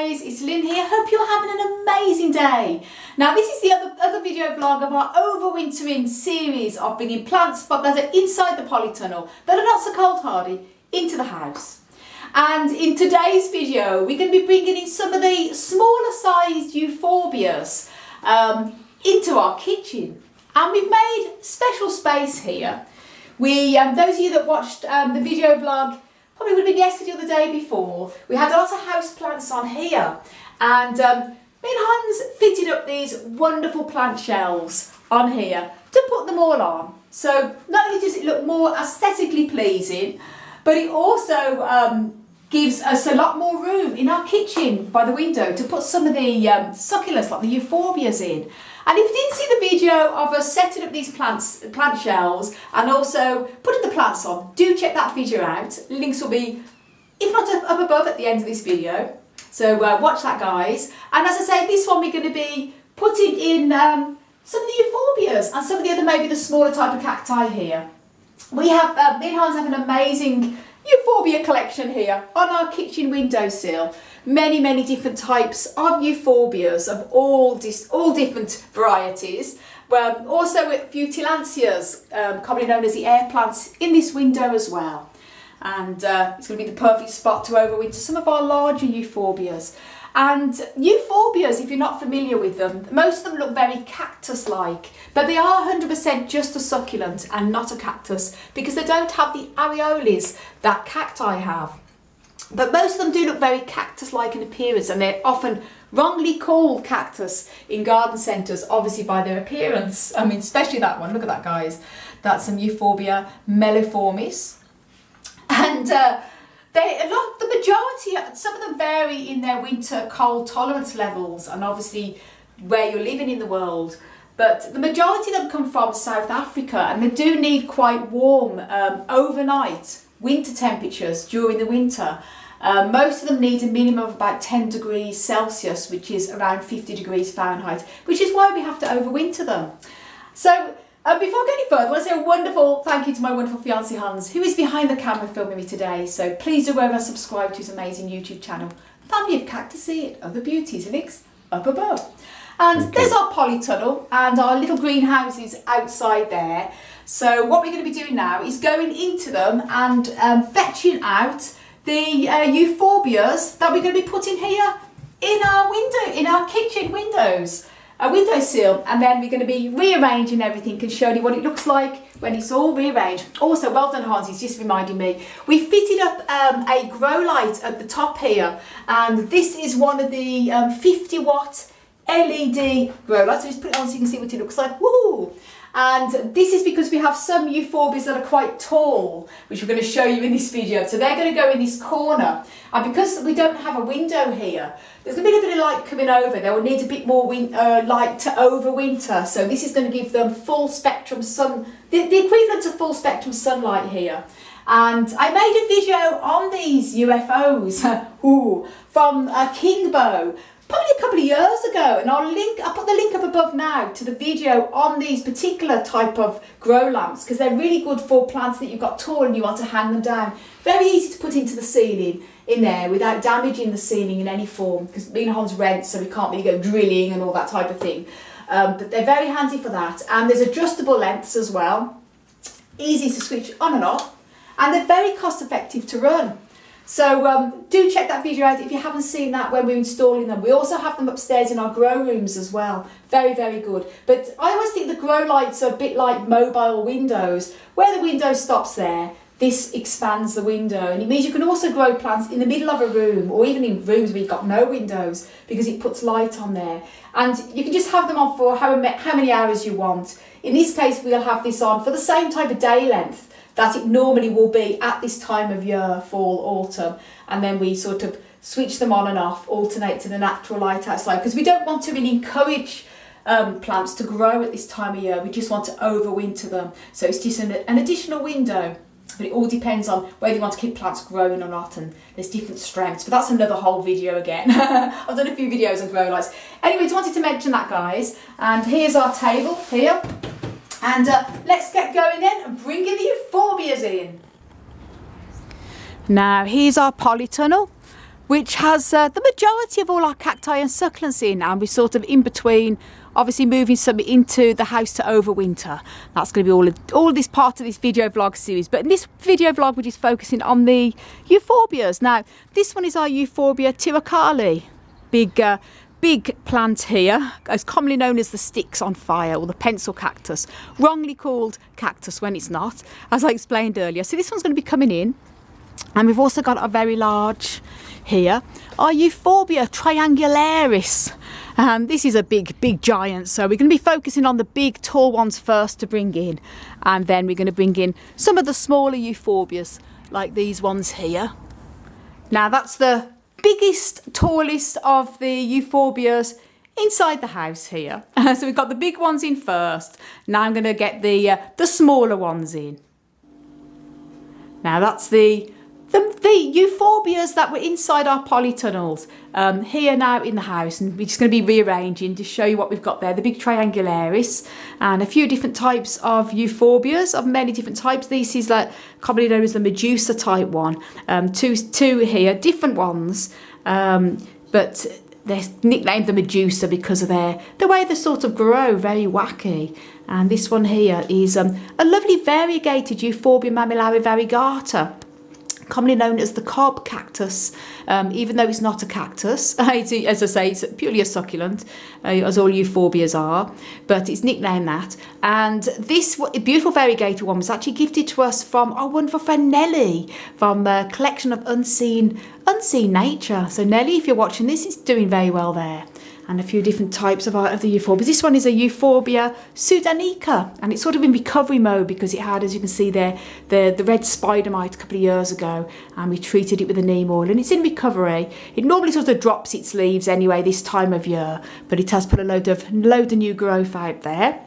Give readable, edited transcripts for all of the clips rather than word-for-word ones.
guys, it's Lynn here. Hope you're having an amazing day. Now this is the other video vlog of our overwintering series of bringing plants that are inside the polytunnel that are not so cold hardy into the house. And in today's video we're going to be bringing in some of the smaller sized euphorbias into our kitchen, and we've made special space here. Those of you that watched the video vlog probably would have been yesterday or the day before. We had a lot of house plants on here, and me and Hans fitted up these wonderful plant shelves on here to put them all on. So not only does it look more aesthetically pleasing, but it also gives us a lot more room in our kitchen by the window to put some of the succulents like the euphorbias in. And if you didn't see the video of us setting up these plant shelves and also putting the plants on, do check that video out. Links will be, if not up above, at the end of this video. So watch that, guys. And as I say, this one we're going to be putting in some of the euphorbias and some of the other, maybe the smaller type of cacti here. We have, me and Hans have an amazing euphorbia collection here on our kitchen windowsill. Many different types of euphorbias of all different varieties. Also with a few tillandsias, commonly known as the air plants, in this window as well. And it's going to be the perfect spot to overwinter some of our larger euphorbias. And euphorbias, if you're not familiar with them, most of them look very cactus-like, but they are 100% just a succulent and not a cactus because they don't have the areoles that cacti have. But most of them do look very cactus-like in appearance, and they're often wrongly called cactus in garden centres, obviously by their appearance. I mean, especially that one. Look at that, guys. That's some Euphorbia melliformis. And the majority, some of them vary in their winter cold tolerance levels and obviously where you're living in the world. But the majority of them come from South Africa, and they do need quite warm overnight winter temperatures during the winter. Most of them need a minimum of about 10 degrees Celsius, which is around 50 degrees Fahrenheit, which is why we have to overwinter them. So before going any further, I want to say a wonderful thank you to my wonderful fiancé Hans, who is behind the camera filming me today. So please do go over and subscribe to his amazing YouTube channel, Family of Cactusy and Other Beauties, links up above. And there's our polytunnel and our little greenhouses outside there. So what we're going to be doing now is going into them and fetching out the euphorbias that we're going to be putting here in our kitchen windowsill, and then we're going to be rearranging everything and showing you what it looks like when it's all rearranged. Also, well done, Hans, he's just reminding me, we fitted up a grow light at the top here, and this is one of the 50-watt LED grow lights. So just put it on so you can see what it looks like. Woo! And this is because we have some euphorbias that are quite tall, which we're going to show you in this video. So they're going to go in this corner, and because we don't have a window here, there's going to be a bit of light coming over. They will need a bit more light to overwinter. So this is going to give them full spectrum sun, the equivalent of full spectrum sunlight here. And I made a video on these UFOs from Kingbo, probably a couple of years ago, and I'll put the link up above now to the video on these particular type of grow lamps, because they're really good for plants that you've got tall and you want to hang them down. Very easy to put into the ceiling in there without damaging the ceiling in any form, because me and Hans rent, so we can't really go drilling and all that type of thing. But they're very handy for that, and there's adjustable lengths as well, easy to switch on and off, and they're very cost effective to run. So do check that video out if you haven't seen that when we're installing them. We also have them upstairs in our grow rooms as well. Very good. But I always think the grow lights are a bit like mobile windows. Where the window stops there, this expands the window, and it means you can also grow plants in the middle of a room, or even in rooms where you've got no windows, because it puts light on there. And you can just have them on for how many hours you want. In this case, we'll have this on for the same type of day length that it normally will be at this time of year, fall, autumn, and then we sort of switch them on and off, alternate to the natural light outside, because we don't want to really encourage plants to grow at this time of year. We just want to overwinter them, so it's just an additional window. But it all depends on whether you want to keep plants growing or not, and there's different strengths, but that's another whole video again. I've done a few videos on grow lights. Anyway, just wanted to mention that, guys. And here's our table here. And let's get going then and bring in the euphorbias in. Now here's our polytunnel. which has the majority of all our cacti and succulents in, and we're sort of in between, obviously moving some into the house to overwinter. That's going to be all this part of this video vlog series, but in this video vlog we're just focusing on the euphorbias. Now this one is our Euphorbia tyrricale, big plant here, as commonly known as the sticks on fire or the pencil cactus, wrongly called cactus when it's not, as I explained earlier. So this one's going to be coming in, and we've also got a very large here, our Euphorbia triangularis. This is a big giant, so we're going to be focusing on the big tall ones first to bring in, and then we're going to bring in some of the smaller euphorbias like these ones here. Now that's the biggest, tallest of the euphorbias inside the house here. So we've got the big ones in first. Now I'm going to get the smaller ones in. Now that's the euphorbias that were inside our polytunnels here now in the house, and we're just going to be rearranging to show you what we've got there. The big triangularis and a few different types of euphorbias of many different types. This is like commonly known as the Medusa type one. Two here, different ones, but they're nicknamed the Medusa because of the way they sort of grow, very wacky. And this one here is a lovely variegated Euphorbia mammillaria variegata, commonly known as the cob cactus, even though it's not a cactus. As I say, it's purely a succulent, as all euphorbias are, but it's nicknamed that. And this beautiful variegated one was actually gifted to us from our wonderful friend Nelly, from a collection of Unseen Nature. So Nelly, if you're watching this, it's doing very well there. And a few different types of the euphorbias. This one is a Euphorbia sudanica, and it's sort of in recovery mode because it had, as you can see there, the red spider mite a couple of years ago, and we treated it with a neem oil, and it's in recovery. It normally sort of drops its leaves anyway this time of year, but it has put a load of new growth out there.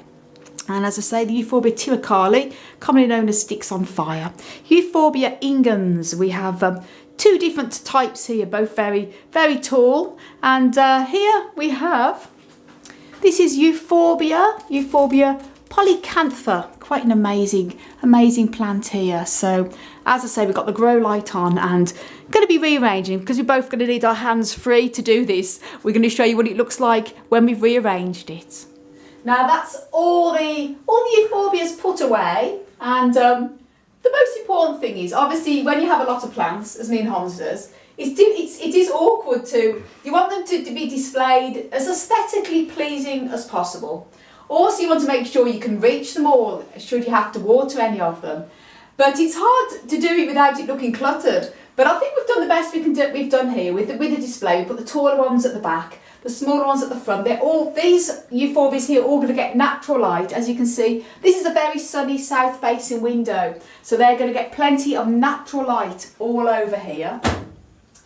And as I say, the Euphorbia tyrricale, commonly known as sticks on fire. Euphorbia ingens, we have two different types here, both very tall. And here we have, this is Euphorbia polycantha, quite an amazing plant here. So as I say, we've got the grow light on and going to be rearranging because we're both going to need our hands free to do this. We're going to show you what it looks like when we've rearranged it. Now that's all the euphorbias put away, and the most important thing is, obviously, when you have a lot of plants, as me and Hans does, it is awkward you want them to be displayed as aesthetically pleasing as possible. Also, you want to make sure you can reach them all, should you have to water any of them. But it's hard to do it without it looking cluttered. But I think we've done the best we've done here with the display. We put the taller ones at the back, the smaller ones at the front. These euphorbias here are all going to get natural light. As you can see, this is a very sunny south-facing window, so they're going to get plenty of natural light all over here.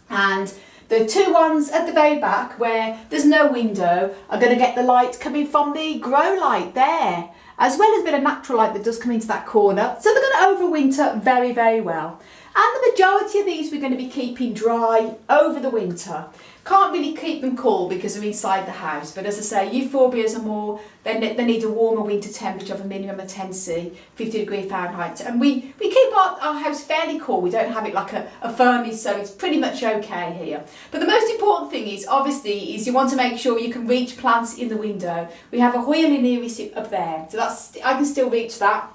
And the two ones at the very back, where there's no window, are going to get the light coming from the grow light there, as well as a bit of natural light that does come into that corner. So they're going to overwinter very well. And the majority of these we're going to be keeping dry over the winter. Can't really keep them cool because they're inside the house, but as I say, euphorbias are more, they need a warmer winter temperature of a minimum of 10 C, 50 degrees Fahrenheit. And we keep our house fairly cool. We don't have it like a furnace, so it's pretty much okay here. But the most important thing is, obviously, is you want to make sure you can reach plants in the window. We have a Huilin iris up there, so I can still reach that.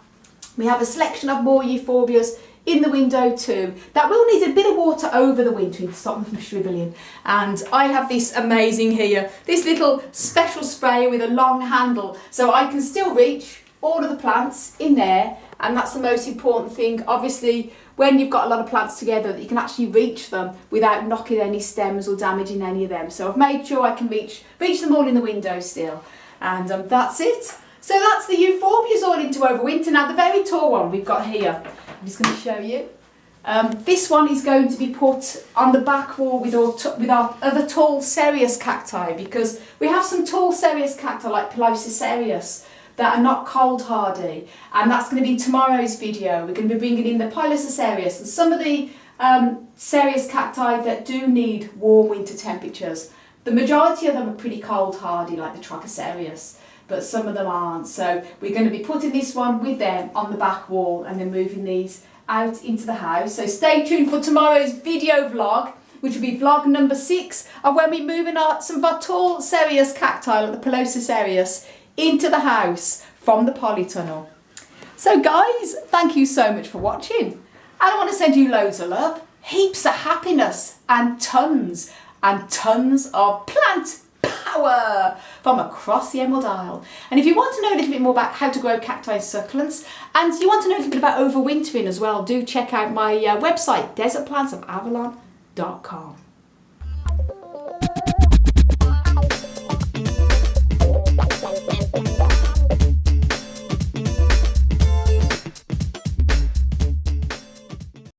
We have a selection of more euphorbias in the window too. That will need a bit of water over the winter to stop them from shrivelling. And I have this amazing here, this little special sprayer with a long handle, so I can still reach all of the plants in there, and that's the most important thing. Obviously, when you've got a lot of plants together, that you can actually reach them without knocking any stems or damaging any of them. So I've made sure I can reach them all in the window still. And that's it. So that's the euphorbias all into overwinter. Now the very tall one we've got here, I'm just going to show you. This one is going to be put on the back wall with our other tall cereus cacti, because we have some tall cereus cacti like Pilosis cereus that are not cold hardy, and that's going to be tomorrow's video. We're going to be bringing in the Pilosis cereus and some of the cereus cacti that do need warm winter temperatures. The majority of them are pretty cold hardy, like the Trichocereus, but some of them aren't. So we're going to be putting this one with them on the back wall and then moving these out into the house. So stay tuned for tomorrow's video vlog. which will be vlog number 6 of when we're moving some of our tall cereus cacti, like the Pilosa cereus, into the house from the polytunnel. So guys, thank you so much for watching. And I want to send you loads of love, heaps of happiness, and tons of plant power from across the Emerald Isle. And if you want to know a little bit more about how to grow cacti and succulents, and you want to know a little bit about overwintering as well, do check out my website, desertplantsofavalon.com.